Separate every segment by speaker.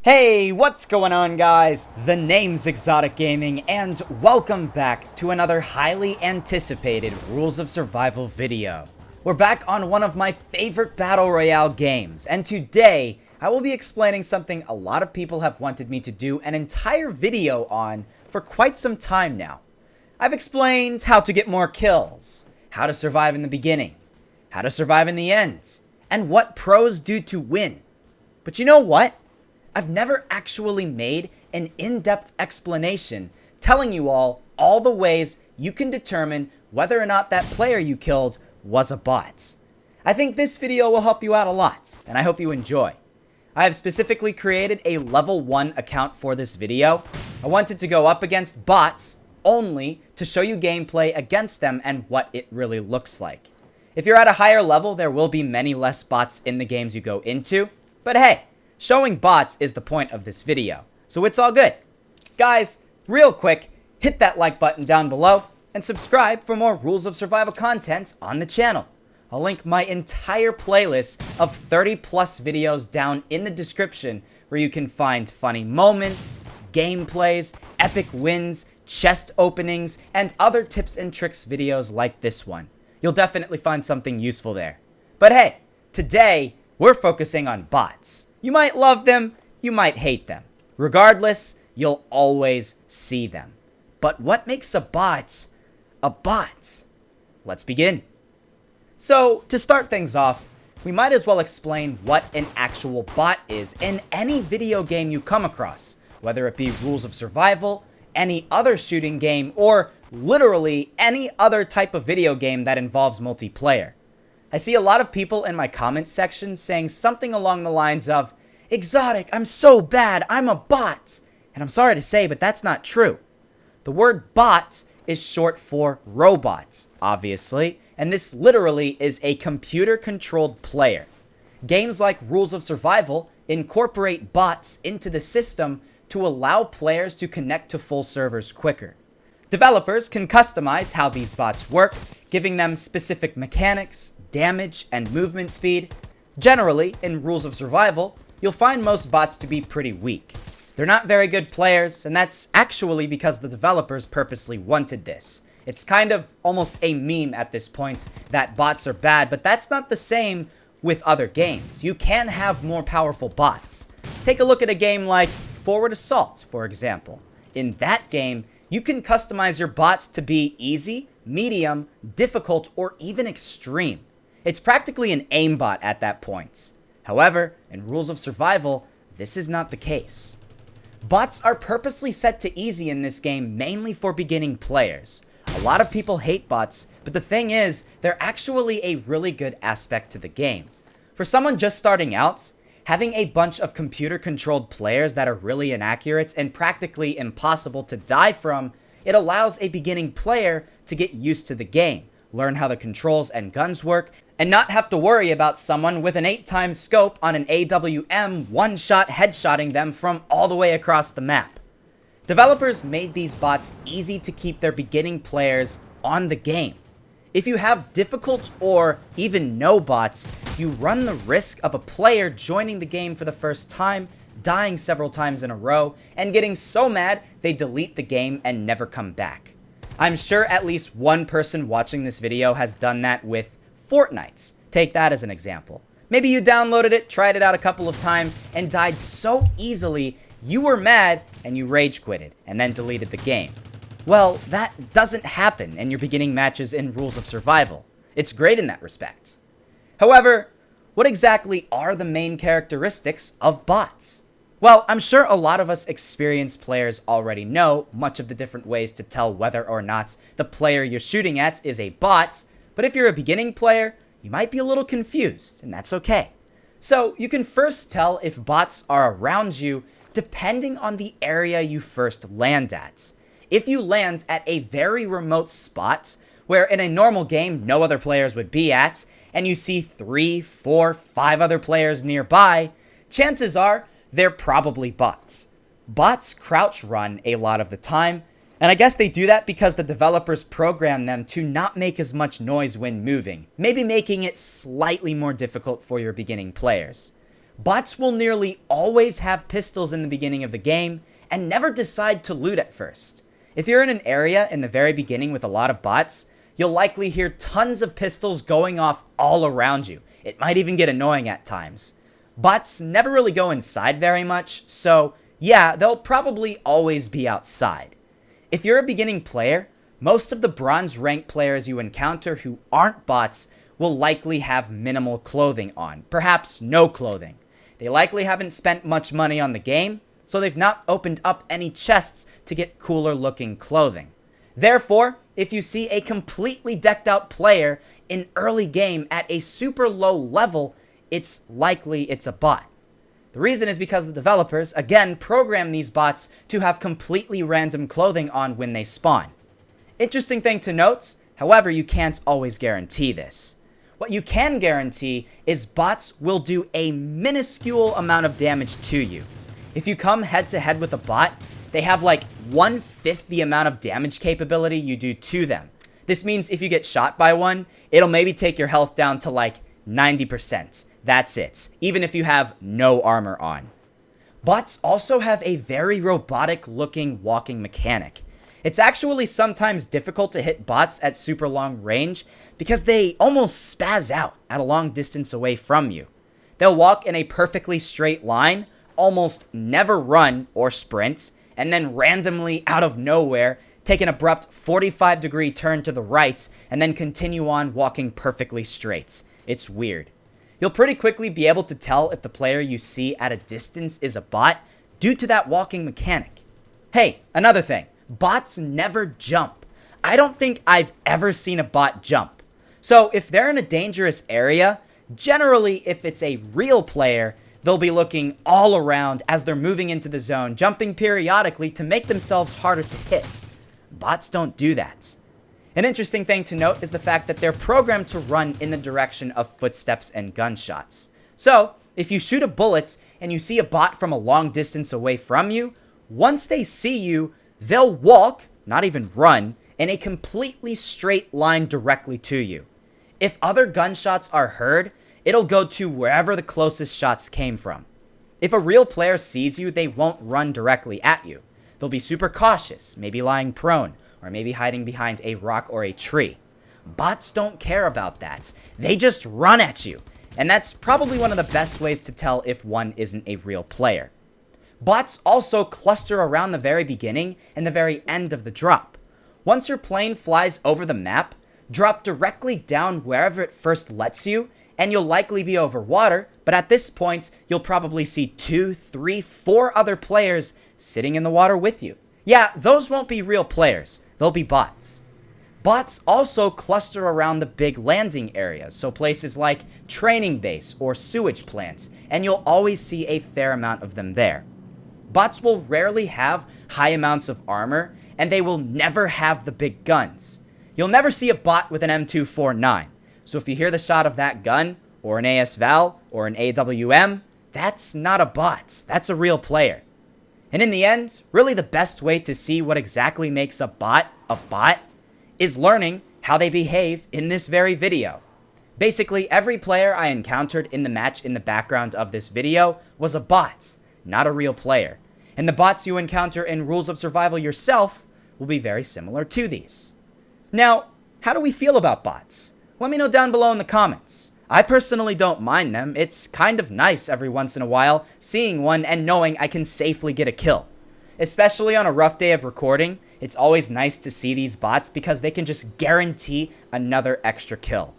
Speaker 1: Hey, what's going on, guys? The name's ExxotikGaming, and welcome back to another highly anticipated Rules of Survival video. We're back on one of my favorite Battle Royale games, and today I will be explaining something a lot of people have wanted me to do an entire video on for quite some time now. I've explained how to get more kills, how to survive in the beginning, how to survive in the end, and what pros do to win. But you know what? I've never actually made an in-depth explanation telling you all the ways you can determine whether or not that player you killed was a bot. I think this video will help you out a lot, and I hope you enjoy. I have specifically created a level 1 account for this video. I wanted to go up against bots only to show you gameplay against them and what it really looks like. If you're at a higher level, there will be many less bots in the games you go into, but hey, showing bots is the point of this video, so it's all good. Guys, real quick, hit that like button down below and subscribe for more Rules of Survival content on the channel. I'll link my entire playlist of 30 plus videos down in the description where you can find funny moments, gameplays, epic wins, chest openings, and other tips and tricks videos like this one. You'll definitely find something useful there. But hey, today we're focusing on bots. You might love them, you might hate them. Regardless, you'll always see them. But what makes a bot a bot? Let's begin. So, to start things off, we might as well explain what an actual bot is in any video game you come across, whether it be Rules of Survival, any other shooting game, or literally any other type of video game that involves multiplayer. I see a lot of people in my comments section saying something along the lines of, "Exotic, I'm so bad, I'm a bot." And I'm sorry to say, but that's not true. The word bot is short for robot, obviously, and this literally is a computer-controlled player. Games like Rules of Survival incorporate bots into the system to allow players to connect to full servers quicker. Developers can customize how these bots work, giving them specific mechanics, damage, and movement speed. Generally, in Rules of Survival, you'll find most bots to be pretty weak. They're not very good players, and that's actually because the developers purposely wanted this. It's kind of almost a meme at this point that bots are bad, but that's not the same with other games. You can have more powerful bots. Take a look at a game like Forward Assault, for example. In that game, you can customize your bots to be easy, medium, difficult, or even extreme. It's practically an aimbot at that point. However, in Rules of Survival, this is not the case. Bots are purposely set to easy in this game mainly for beginning players. A lot of people hate bots, but the thing is, they're actually a really good aspect to the game. For someone just starting out, having a bunch of computer-controlled players that are really inaccurate and practically impossible to die from, it allows a beginning player to get used to the game, learn how the controls and guns work, and not have to worry about someone with an 8x scope on an AWM one-shot headshotting them from all the way across the map. Developers made these bots easy to keep their beginning players on the game. If you have difficult or even no bots, you run the risk of a player joining the game for the first time, dying several times in a row, and getting so mad they delete the game and never come back. I'm sure at least one person watching this video has done that with Fortnite. Take that as an example. Maybe you downloaded it, tried it out a couple of times, and died so easily you were mad and you rage quitted and then deleted the game. Well, that doesn't happen in your beginning matches in Rules of Survival. It's great in that respect. However, what exactly are the main characteristics of bots? Well, I'm sure a lot of us experienced players already know much of the different ways to tell whether or not the player you're shooting at is a bot, but if you're a beginning player, you might be a little confused, and that's okay. So, you can first tell if bots are around you depending on the area you first land at. If you land at a very remote spot, where in a normal game no other players would be at, and you see 3, 4, 5 other players nearby, chances are they're probably bots. Bots crouch run a lot of the time, and I guess they do that because the developers program them to not make as much noise when moving, maybe making it slightly more difficult for your beginning players. Bots will nearly always have pistols in the beginning of the game and never decide to loot at first. If you're in an area in the very beginning with a lot of bots, you'll likely hear tons of pistols going off all around you. It might even get annoying at times. Bots never really go inside very much, so yeah, they'll probably always be outside. If you're a beginning player, most of the bronze rank players you encounter who aren't bots will likely have minimal clothing on, perhaps no clothing. They likely haven't spent much money on the game, so they've not opened up any chests to get cooler looking clothing. Therefore, if you see a completely decked out player in early game at a super low level, it's likely it's a bot. The reason is because the developers, again, program these bots to have completely random clothing on when they spawn. Interesting thing to note, however, you can't always guarantee this. What you can guarantee is bots will do a minuscule amount of damage to you. If you come head to head with a bot, they have like 1/5 the amount of damage capability you do to them. This means if you get shot by one, it'll maybe take your health down to like 90%. That's it, even if you have no armor on. Bots also have a very robotic looking walking mechanic. It's actually sometimes difficult to hit bots at super long range because they almost spaz out at a long distance away from you. They'll walk in a perfectly straight line, almost never run or sprint, and then randomly out of nowhere take an abrupt 45-degree turn to the right and then continue on walking perfectly straight. It's weird. You'll pretty quickly be able to tell if the player you see at a distance is a bot due to that walking mechanic. Hey, another thing. Bots never jump. I don't think I've ever seen a bot jump. So if they're in a dangerous area, generally if it's a real player, they'll be looking all around as they're moving into the zone, jumping periodically to make themselves harder to hit. Bots don't do that. An interesting thing to note is the fact that they're programmed to run in the direction of footsteps and gunshots. So if you shoot a bullet and you see a bot from a long distance away from you, once they see you, they'll walk, not even run, in a completely straight line directly to you. If other gunshots are heard, it'll go to wherever the closest shots came from. If a real player sees you, they won't run directly at you. They'll be super cautious, maybe lying prone, or maybe hiding behind a rock or a tree. Bots don't care about that. They just run at you. And that's probably one of the best ways to tell if one isn't a real player. Bots also cluster around the very beginning and the very end of the drop. Once your plane flies over the map, drop directly down wherever it first lets you, and you'll likely be over water, but at this point, you'll probably see 2, 3, 4 other players sitting in the water with you. Yeah, those won't be real players. They'll be bots. Bots also cluster around the big landing areas, so places like training base or sewage plants, and you'll always see a fair amount of them there. Bots will rarely have high amounts of armor, and they will never have the big guns. You'll never see a bot with an M249, so if you hear the shot of that gun, or an AS-Val, or an AWM, that's not a bot, that's a real player. And in the end, really the best way to see what exactly makes a bot is learning how they behave in this very video. Basically, every player I encountered in the match in the background of this video was a bot, not a real player. And the bots you encounter in Rules of Survival yourself will be very similar to these. Now, how do we feel about bots? Let me know down below in the comments. I personally don't mind them. It's kind of nice every once in a while seeing one and knowing I can safely get a kill. Especially on a rough day of recording, it's always nice to see these bots because they can just guarantee another extra kill.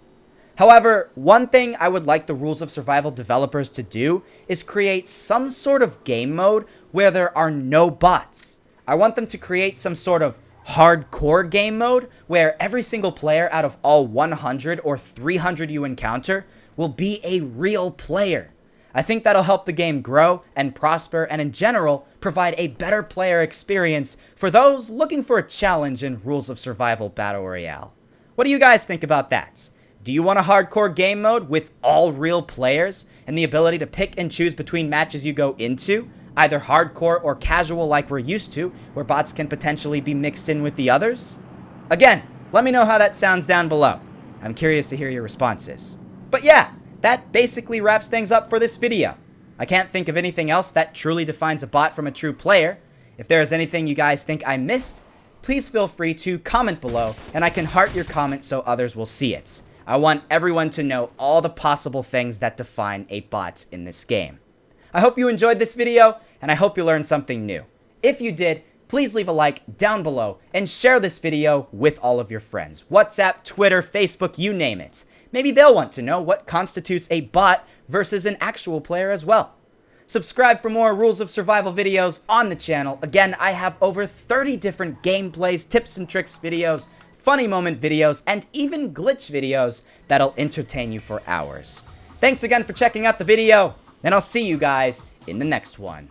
Speaker 1: However, one thing I would like the Rules of Survival developers to do is create some sort of game mode where there are no bots. I want them to create some sort of hardcore game mode where every single player out of all 100 or 300 you encounter will be a real player. I think that'll help the game grow and prosper and in general provide a better player experience for those looking for a challenge in Rules of Survival Battle Royale. What do you guys think about that? Do you want a hardcore game mode with all real players and the ability to pick and choose between matches you go into, either hardcore or casual like we're used to, where bots can potentially be mixed in with the others? Again, let me know how that sounds down below. I'm curious to hear your responses. But yeah, that basically wraps things up for this video. I can't think of anything else that truly defines a bot from a true player. If there is anything you guys think I missed, please feel free to comment below, and I can heart your comment so others will see it. I want everyone to know all the possible things that define a bot in this game. I hope you enjoyed this video, and I hope you learned something new. If you did, please leave a like down below and share this video with all of your friends. WhatsApp, Twitter, Facebook, you name it. Maybe they'll want to know what constitutes a bot versus an actual player as well. Subscribe for more Rules of Survival videos on the channel. Again, I have over 30 different gameplays, tips and tricks videos, funny moment videos, and even glitch videos that'll entertain you for hours. Thanks again for checking out the video, and I'll see you guys in the next one.